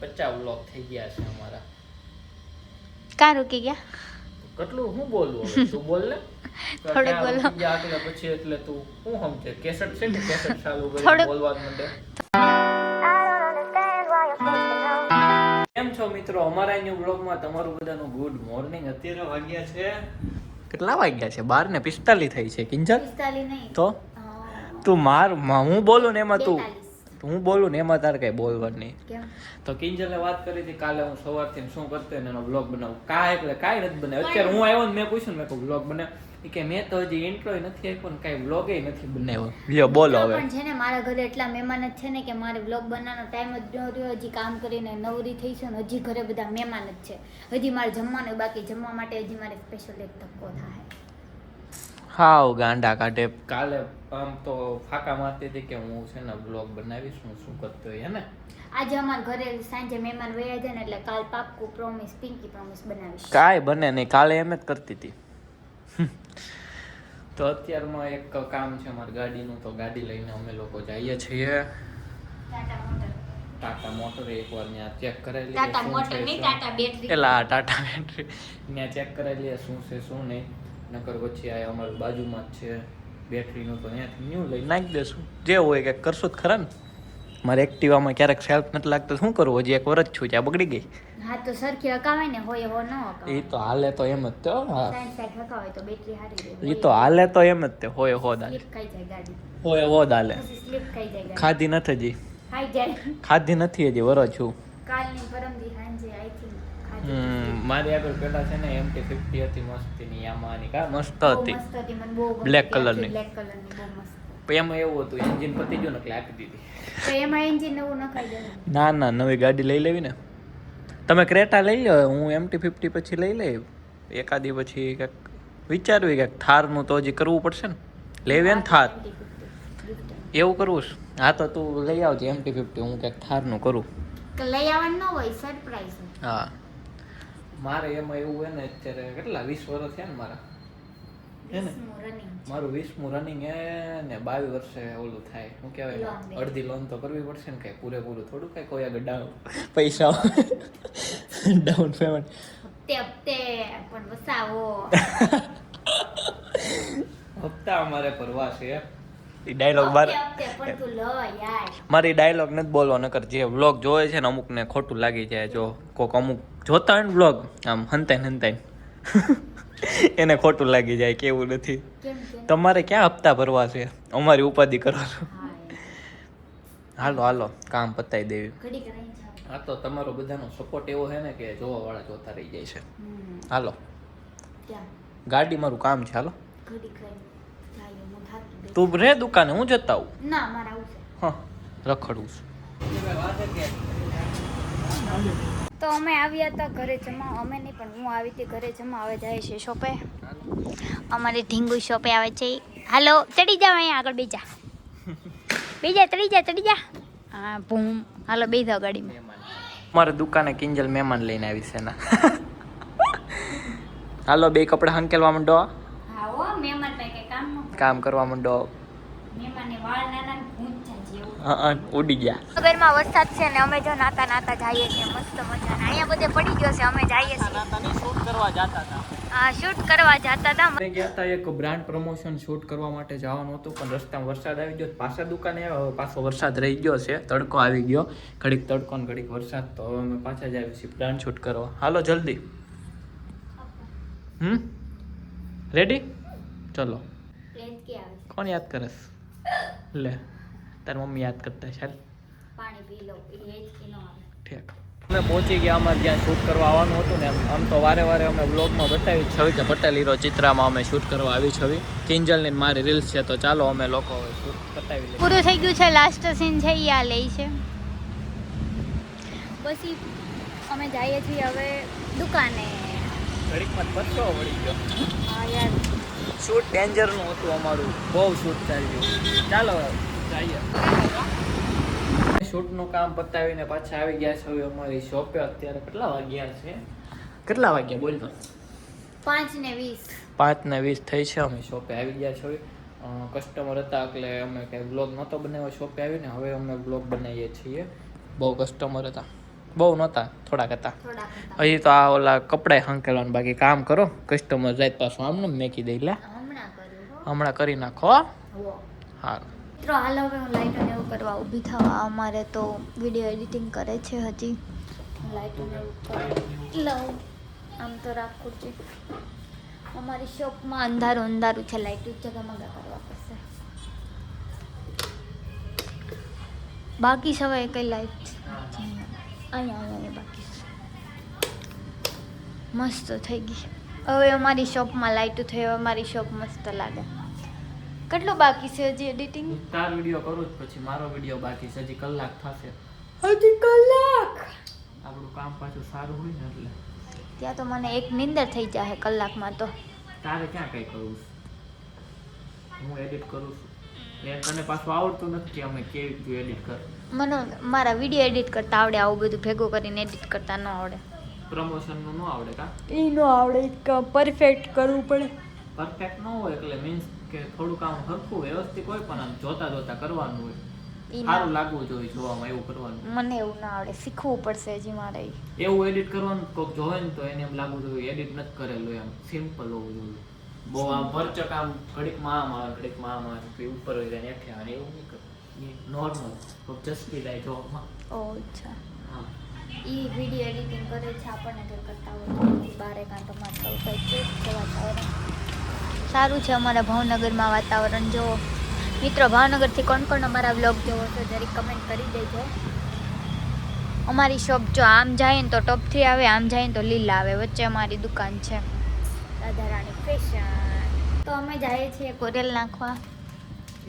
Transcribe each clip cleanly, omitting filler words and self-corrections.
50 vlog થઈ ગયા છે અમારા. કાં રૂકી ગયા? કેટલું હું બોલું હવે તું બોલ ને. થોડુંક બોલો. એટલે પછી એટલે તું હું સમજે કેસેટ છે ને કેસેટ ચાલુ કરી થોડુંક. બોલવા માંડે. કેમ છો મિત્રો, અમારા ન્યુ બ્લોગમાં તમારું બધાનું ગુડ મોર્નિંગ. અત્યારે વાગ્યા છે કેટલા વાગ્યા છે? 12:45 થઈ છે. કિંજલ 45 નહીં તો તું હું બોલું ને એમાં તું 42. હું બોલું ને એમાં તારે કઈ બોલવાનું નહીં. કેમ? તો કિંજલે વાત કરી હતી કાલે હું સવારથી શું કરતો એનો બ્લોગ બનાવું. કાંઈ નથી બનાવ્યો. અત્યારે હું આવ્યો ને મેં પૂછ્યું ને મેં કહું બ્લોગ બનાવ. કે મેં તો હજી ઇન્ટ્રો નથી આપ્યો ને કાંઈ બ્લોગે નથી બનાવ્યો. લ્યો બોલો હવે. પણ છે ને મારા ઘરે એટલા મહેમાન જ છે ને કે મારે વ્લોગ બનાવવાનો ટાઈમ જ ન રહ્યો. હજી કામ કરીને નવરી થઈ છે ને હજી ઘરે બધા મહેમાન જ છે. હજી મારે જમવાનું બાકી. જમવા માટે હજી મારે સ્પેશિયલ એક ધક્કો થાય. હાવ ગાંડા કાઢે. કાલે આમ તો ફાકા મારતી હતી કે હું છે ને બ્લોગ બનાવીશ, હું શું કરતો હોય ને. આજે અમારા ઘરે સાંજે મહેમાન વયા જાય ને એટલે કાલ પાક્કું પ્રોમિસ, પિંકી પ્રોમિસ બનાવીશ. કાંઈ બને નહીં. કાલે એમ જ કરતી હતી. તો અત્યારમાં એક કામ છે અમારી ગાડીનું, તો ગાડી લઈને અમે લોકો જઈએ છીએ ટાટા મોટર. એકવાર ત્યાં ચેક કરાવી લઈએ ટાટા મોટર નહીં, ટાટા બેટરી. પેલા ટાટા બેટરી ત્યાં ચેક કરાવી લઈએ શું છે શું નહીં. નકર પછી આ અમારી બાજુમાં જ છે બેટરીનું, તો ત્યાંથી ન્યૂ લઈ નાખી દેશું. જે હોય કંઈક કરશું જ ખરા ને. મારે એક્ટિવામાં ક્યારેક સેલ્ફ નથી લાગતો, શું કરવું? હજી 1 વર્ષ છું ત્યાં બગડી ગઈ. હા તો સરખી હકાવે ને હોય હો ન હકાવે. એ તો હાલે તો એમ જ તો. હા સાઈડ સાઈડ હકાવે તો બેટરી હારી રહે. એ તો હાલે તો એમ જ તે. હોય હાલે. સ્લીપ ખાઈ જાય ગાડી. હોય હાલે. પછી સ્લીપ ખાઈ જાય ગાડી. ખાધી નથી હજી. ખાઈ જાય. ખાધી નથી હજી, વરો છું. કાલની પરમદી સાંજે આઈ થિંક ખાધી. મારી આગળ પેલા છે ને MT-50 હતી મસ્તીની યામાની. કા મસ્ત બહુ હતી. મસ્ત હતી, મને બહુ ગમી. Black colour ની. બ્લેક કલરની બહુ મસ્ત. પણ એમાં એવું હતું એન્જિન પતી ગયું ને એટલે આપી દીધી. તો એમાં એન્જિન નવું નખાઈ દેવાનું. ના ના, નવી ગાડી લઈ લેવી ને. તમે ક્રેટા લઈ લો, હું MT-50 પછી લઈ લઈ. એકાદી પછી કંઈક વિચારવી કંઈક થારનું તો હજી કરવું પડશે ને. લેવી ને થાર એવું કરવું છે. હા તો તું લઈ આવજે MT-50, હું કંઈક થારનું કરું. કે લઈ આવવાનું ન હોય, સરપ્રાઈઝ. હા મારે એમાં એવું હોય ને અત્યારે કેટલા 20 વર્ષ થયા ને મારા. હે ને મારું 20મું રનિંગ હે ને 22 વર્ષે ઓલું થાય શું કહેવાય, અડધી લોન તો કરવી પડશે ને. કઈ પૂરેપૂરું થોડું કઈ કોઈ આગળ ડાઉન પૈસા ડાઉન પેમેન્ટ હપ્તે હપ્તે પણ વસાવો. હપ્તા અમારે ભરવા છે. એ ડાયલોગ મારે હપ્તે પણ તું લો યાર. મારી ડાયલોગ નથી બોલવો, નકર જે વ્લોગ જોવે છે ને અમુક ને ખોટું લાગી જાય. જો કોક અમુક જોતા હોય ને વ્લોગ આમ હંતાઈ એને ખોટું લાગી જાય કે એવું નથી. કેમ કેમ? તમારે ક્યાં હપ્તા ભરવા છે, અમારી ઉપાધિ કરો છો. હા, હાલો હાલો કામ પતાવી દેવી. ઘડી કરાઈ જાવ. હા તો તમારો બધાનો સપોર્ટ એવો છે ને કે જોવા વાળા જોતા રહી જાય છે. હમ. હાલો ક્યાં? ગાડી મારું કામ છે. હાલો ઘડી કરાઈ જાય. હું થાકી ગઈ. તું રે દુકાને, હું જતા આવું. ના મારે આવું છે. હા રખડવું છું. તો અમે આવ્યા હતા ઘરે જમવા. અમે નહીં પણ હું આવી હતી ઘરે જમવા. હવે જાય છે શોપે. અમારી ઢીંગુ શોપે આવે છે. હાલો ચડી જાવ, અહીંયા આગળ બેજા બેજા, ચડી જા. હા ભૂમ. હાલો બે જાવ ગાડીમાં. મારે દુકાને કિંજલ મહેમાન લઈને આવી છે ને. હાલો બે કપડા હંકેલવા માંડો, હા હો, મહેમાન પાસે કઈ કામ ન. કામ કરવા માંડો. મહેમાનને વાળ નાના ને ભૂંચા જેવું. હા ઉડી ગયા. નગરમાં વરસાદ છે ને અમે જો નાતા નાતા જઈએ છીએ. મસ્ત મજા. અહીંયા બધે પડી ગયો છે. અમે જઈએ છીએ. શૂટ કરવા જતા હતા. હા શૂટ કરવા જતા હતા. અમે ગયા હતા એક બ્રાન્ડ પ્રમોશન શૂટ કરવા માટે જવાનું હતું, પણ રસ્તામાં વરસાદ આવી ગયો. પાછા દુકાને આવ્યા, હવે પાછો વરસાદ રહી ગયો છે. તડકો આવી ગયો, ઘડીક તડકો ને ઘડીક વરસાદ. તો હવે અમે પાછા જ આવી છીએ બ્રાન્ડ શૂટ કરવા. હાલો જલ્દી. રેડી? ચલો. પ્લેન કે આવે છે? કોણ યાદ કરે? લે તાર મમ્મી યાદ કરતા છે. પાણી પી લો. એ જ કે ન આવે. ઠીક. અમે પહોંચી ગયા અમારે જ્યાં શૂટ કરવા આવવાનું હતું ને. આમ તો વારે વારે અમે બ્લોગમાં બતાવી છવી કે પટેલ હીરો ચિત્રામાં અમે શૂટ કરવા આવી છવી. કિંજલની મારી રીલ્સ છે, તો ચાલો અમે લોકો શૂટ બતાવી લઈએ. પૂરું થઈ ગયું છે. લાસ્ટ સીન છે એ આ લે છે. પછી અમે જઈએ છીએ હવે દુકાને. ઘડીકમાં પરસો વળી ગયો. હા યાર શૂટ ડેન્જરનું હતું અમારું, બહુ શૂટ ચાલ્યું. ચાલો જઈએ. શૂટનું કામ પતાવીને પાછા આવી ગયા છે હવે અમારી શોપે. અત્યારે કેટલા વાગ્યા છે? કેટલા વાગ્યા બોલ તો? 5:20. 5:20 થઈ છે. અમે શોપે આવી ગયા છે. કસ્ટમર હતા એટલે અમે કંઈ બ્લોગ નહોતો બનાવ્યો શોપે આવીને. હવે અમે બ્લોગ બનાવીએ છીએ. બહુ કસ્ટમર હતા. બહુ નહોતા, થોડાક હતા. થોડાક હતા. હજી તો આ ઓલા કપડાય હંકેલવાનું બાકી. કામ કરો, કસ્ટમર જાય પાછું આમને મેકી દઈ. લે હમણાં કર્યું હો. હમણાં કરી નાખો. હો. હા મિત્રો હાલ હવે હું લાઇટોને એવું કરવા ઊભી થવા. અમારે તો વિડીયો એડિટિંગ કરે છે હજી. લાઇટોને એવું કરવા લઉં આમ તો રાખું છું. અમારી શોપમાં અંધારું અંધારું છે, લાઇટ જગમગા કરવા પડશે. બાકી સવાય કઈ લાઇટ અહીંયા બાકી મસ્ત થઈ ગઈ. હવે અમારી શોપમાં લાઇટ થઈ. હવે અમારી શોપ મસ્ત લાગે. કેટલું બાકી છે હજી એડિટિંગ? તાર વિડીયો કરું જ પછી મારો વિડીયો બાકી છે. હજી કલાક થશે. હજી કલાક? આપણું કામ પાછું સારું હોય ને એટલે ત્યાં તો મને એક નિંદર થઈ જાય કલાકમાં. તો તારે ક્યાં કઈ કરવું છે? હું એડિટ કરું છું. તને પાછું આવડતું નથી કે અમે કેવી રીતે એડિટ કર. મને મારા વિડીયો એડિટ કરતા આવડે, આવું બધું ભેગું કરીને એડિટ કરતા ન આવડે. પ્રમોશનનું ન આવડે કા? એ ન આવડે, પરફેક્ટ કરવું પડે. પરફેક્ટ ન હોય એટલે મીન્સ કે થોડું કામ સરખું વ્યવસ્થિત હોય પણ આમ જોતા જોતા કરવાનું હોય. સારું લાગવું જોઈએ જોવામાં, એવું કરવાનું. મને એવું ના આવડે, શીખવું પડશે હજી મારે. એવું એડિટ કરવાનું કોઈક જોવે ને તો એને એમ લાગવું જોઈએ એડિટ નથી કરેલું, એમ સિમ્પલ હોવું જોઈએ. બહુ આમ ભરચક આમ ઘડીકમાં આમ આવે ઘડીકમાં આમ આવે કે ઉપર હોય જાય નેઠે આવે એવું નહીં કરવું. નોર્મલ ચસ્કી જાય જોવામાં. ઓ અચ્છા. હા એ વિડીયો એડિટિંગ કરે છે આપણને કંઈ કરતા હોય બારે કાંટો મારતા હોય કંઈ છે વાતાવરણ સારું છે. અમારા ભાવનગરમાં વાતાવરણ જો મિત્રો, ભાવનગરથી કોણ કોણ અમારા વ્લોગ જોવો છો જરીક કમેન્ટ કરી દેજો. અમારી શોપ જો આમ જાય ને તો ટોપ 3 આવે, આમ જાય ને તો લીલા આવે. વચ્ચે અમારી દુકાન છે રાધારાણી ફેશન. તો અમે જઈએ છીએ કોરિયલ નાખવા.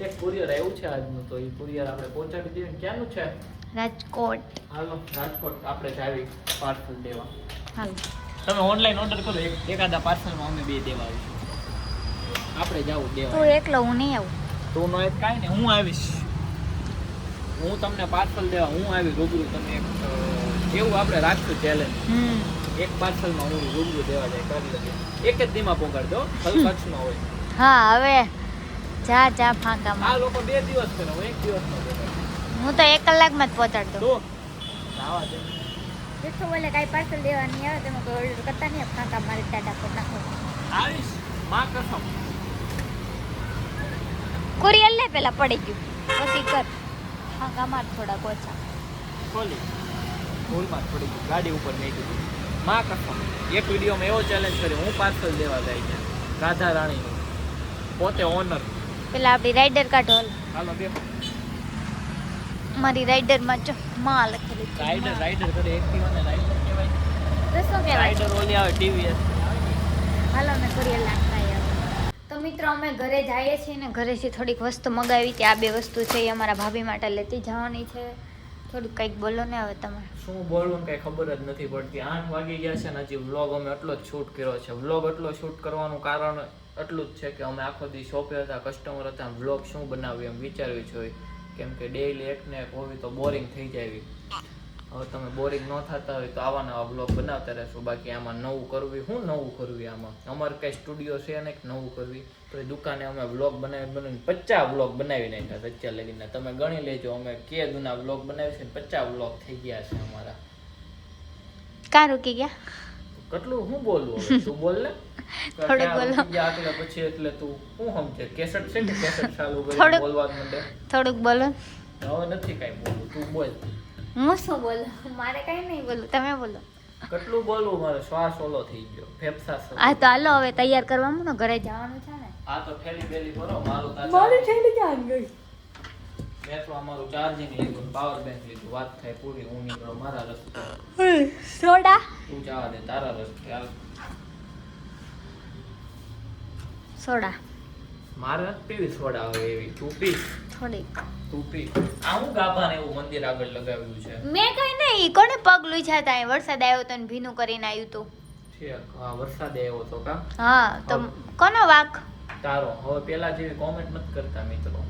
એક કુરિયર આવ્યું છે આજનું, તો એ કુરિયર આપણે પહોંચાડી દઈએ. ક્યાંનું છે? રાજકોટ. હાલો રાજકોટ આપણે જાવી પાર્સલ દેવા. હાલ તમે ઓનલાઈન ઓર્ડર કરો, એકાદા પાર્સલમાં અમે બે દેવા આવીશું. આપણે જાવું દેવા. તું એકલો, હું નહીં આવું. તું નો એક કાંઈ ને, હું આવીશ. હું તમને પાર્સલ દેવા હું આવી રૂબરૂ. તમે એવું આપણે રાખશું ચેલેન્જ. એક પાર્સલમાં હું રૂબરૂ દેવા જાય કરી લઈએ. એક જ દીમાં પહોંચાડજો, ખર્ચ ન હોય. હા હવે જા જા ફાંકામાં. આ લોકો 2 દિવસ કરે, હું 1 દિવસમાં પહોંચાડું. હું તો 1 કલાકમાં જ પહોંચાડ દઉં. તો આવા દે. જેટલું બોલે કાંઈ પાર્સલ દેવાની આવે તમે કોઈ ઓર્ડર કરતા નહીં, ફાંકા મારી ટાટા પર નાખો. આવીશ માં કસમ. કુરિયર લે પેલા પડી ગયું પછી કર ફાંકા માર થોડા ઓછા. ખોલી ભૂલમાં પડી ગયું, ગાડી ઉપર નહીં દીધું. માં કસમ એક વિડીયોમાં એવો ચેલેન્જ કર્યો, હું પાર્સલ દેવા જાય છે રાધા રાણીનું, પોતે ઓનર. પેલા આપણી રાઈડર કાઢો. હાલો દેખો મારી રાઈડરમાં જો માં લખેલી છે. રાઈડર કરે એક્ટિવા ને રાઈડર કહેવાય. તો શું કહેવાય? રાઈડર ઓલી આવે ટીવીએસ. હાલો મેં કુરિયર નાખતા આવ્યા. તો મિત્રો અમે ઘરે જઈએ છીએ ને, ઘરેથી થોડીક વસ્તુ મગાવી હતી. આ 2 વસ્તુ છે એ અમારા ભાભી માટે લેતી જવાની છે. થોડુંક કંઈક બોલો ને હવે તમે. શું બોલવું કઈ ખબર જ નથી પડતી. 8 વાગી ગયા છે ને હજી વ્લોગ અમે એટલો જ શૂટ કર્યો છે. વ્લોગ એટલો શૂટ કરવાનું કારણ એટલું જ છે કે અમે આખો દી શોપે હતા, કસ્ટમર હતા, વ્લોગ શું બનાવ્યું એમ વિચારવી જોઈએ. કેમ કે ડેઈલી એક ને એક હોવી તો બોરિંગ થઈ જાય. હવે તમે બોરિંગ ન થતા હોય તો આવા નવા વ્લોગ બનાવતા રહેશું. બાકી આમાં નવું કરવી, શું નવું કરવી આમાં? અમારે કઈ સ્ટુડિયો છે ને નવું કરવી, તો એ દુકાને અમે વ્લોગ બનાવીને 50 વ્લોગ બનાવી નાખ્યા અત્યાર લગીને. તમે ગણી લેજો અમે કે દુના વ્લોગ બનાવી છે, 50 વ્લોગ થઈ ગયા છે અમારા. કાં રૂકી ગયા? કેટલું હું બોલવું હવે? તું બોલ ને. થોડુંક બોલો. આગળ પછી એટલે તું શું સમજે? કેસેટ છે કે કેસેટ ચાલુ કરી બોલવાનું માટે? થોડુંક બોલો. હવે નથી કાંઈ બોલવું, તું બોલ. હું શું બોલું? મારે કાંઈ નહીં બોલું, તમે બોલો. કેટલું બોલવું? મારો શ્વાસ ઓલો થઈ ગયો, ફેફસા. આ તો હાલો હવે તૈયાર કરવાનું ને, ઘરે જવાનું છે ને. આ તો થેલી બેલી ભરો. મારું મારી થેલી ક્યાં ગઈ? મેં તો અમારું ચાર્જિંગ લીધું, પાવર બેંક લીધું, વાત થાય પૂરી. હું નીકળો મારા રસ્તે, સોડા તું જવા દે તારા રસ્તે. હાલ સોડા મારે નથી પીવી સોડા હવે એવી. તું પી, થોડીક. તું પી. આ હું ગાભાને એવું મંદિર આગળ લગાવ્યું છે. મેં કઈ નહીં, કોને પગ લૂછ્યા તા? વરસાદ આવ્યો તો ને ભીનું કરીને આવ્યું તું. હા વરસાદ આવ્યો તો કા? હા તો કોનો વાક? તારો. હવે પેલા જેવી કોમેન્ટ નથી કરતા મિત્રો.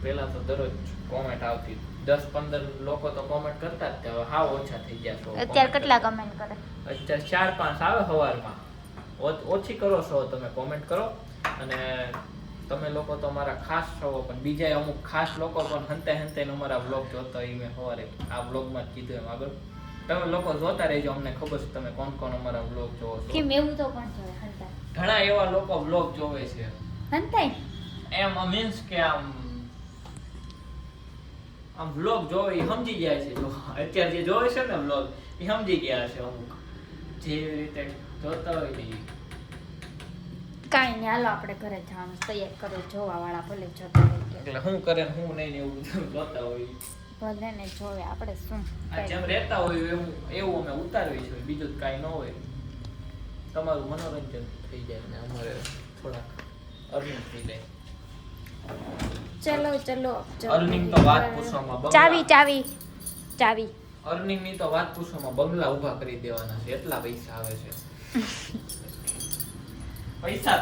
પેલા તો દરરોજ કોમેન્ટ આવતી, 10-15 લોકો તો કોમેન્ટ કરતા જ. હવે હાવ ઓછા થઈ ગયા છો. અત્યારે કેટલા કમેન્ટ કરે? અત્યારે 4-5 આવે સવારમાં. ઓછી કરો છો તમે, કોમેન્ટ કરો. અને તમે લોકો તો અમારા ખાસ છો, પણ બીજા અમુક ખાસ લોકો પણ હંતે અમારા વ્લોગ જોતા હોય. મેં સવારે આ વ્લોગમાં જ કીધું એમ આગળ. તમે લોકો જોતા રહેજો, અમને ખબર છે તમે કોણ કોણ અમારા વ્લોગ જોવો છો. કેમ એવું તો પણ જોવે હંતા ઘણા એવા લોકો વ્લોગ જોવે છે હંતાય એમ મીન્સ કે આમ વ્લોગ જોવે એ સમજી ગયા છે. જો અત્યારે જે જોવે છે ને વ્લોગ એ સમજી ગયા છે અમુક જેવી રીતે જોતા હોય ને ઈ. કાંઈ નહીં, હાલો આપણે ઘરે જવાનું તૈયાર કરો, જોવા વાળા ભલે જોતા હોય કે એટલે શું કરે ને શું નહીં ને એવું બધું જોતા હોય. ભલે ને જોવે, આપણે શું આ જેમ રહેતા હોય એવું અમે ઉતારવી છે, બીજું તો કાંઈ ન હોય. તમારું મનોરંજન થઈ જાય ને અમારે થોડાક અર્નિંગ થઈ જાય. ચલો ચલો અર્નિંગ તો વાત પૂછવામાં ચાવી અર્નિંગ ની તો વાત પૂછવામાં બંગલા ઊભા કરી દેવાના છે, એટલા પૈસા આવે છે. પૈસા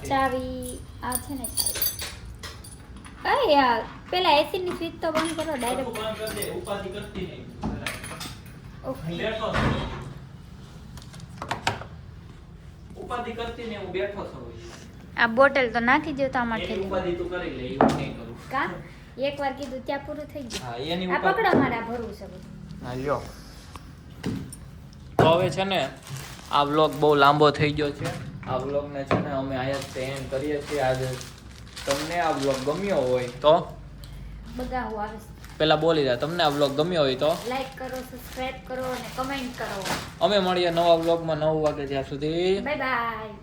છે. ચાવી આ છે ને ચાવી. અરે યાર પેલા એસી ની સ્વિચ તો બંધ કરો ડાયરેક્ટ. બંધ કરી દે, ઉપાધિ કરતી નહીં. ઓકે બેઠો છું. ઉપાધિ કરતી ને હું બેઠો છું. આ બોટલ તો નાખી દો તો આમાં એની ઠેલી. ઉપાધિ તું કરી લે, હું નહીં કરું. કા એકવાર કીધું ત્યાં પૂરું થઈ ગયું. હા એની આ ઉપાધિ. પકડો મારા ભરવું છે બધું. હા લ્યો. તો હવે છે ને આ વ્લોગ બહુ લાંબો થઈ ગયો છે. આ વ્લોગને છે ને અમે અહીંયા એન્ડ કરીએ છીએ. આજે તમને આ વ્લોગ ગમ્યો હોય તો બગાવું આવે છે. પેલા બોલી રહ્યા, તમને આ વ્લોગ ગમ્યો હોય તો લાઈક કરો, સબસ્ક્રાઇબ કરો અને કમેન્ટ કરો. અમે મળીએ નવા વ્લોગમાં 9 વાગે. ત્યાં સુધી બાય બાય.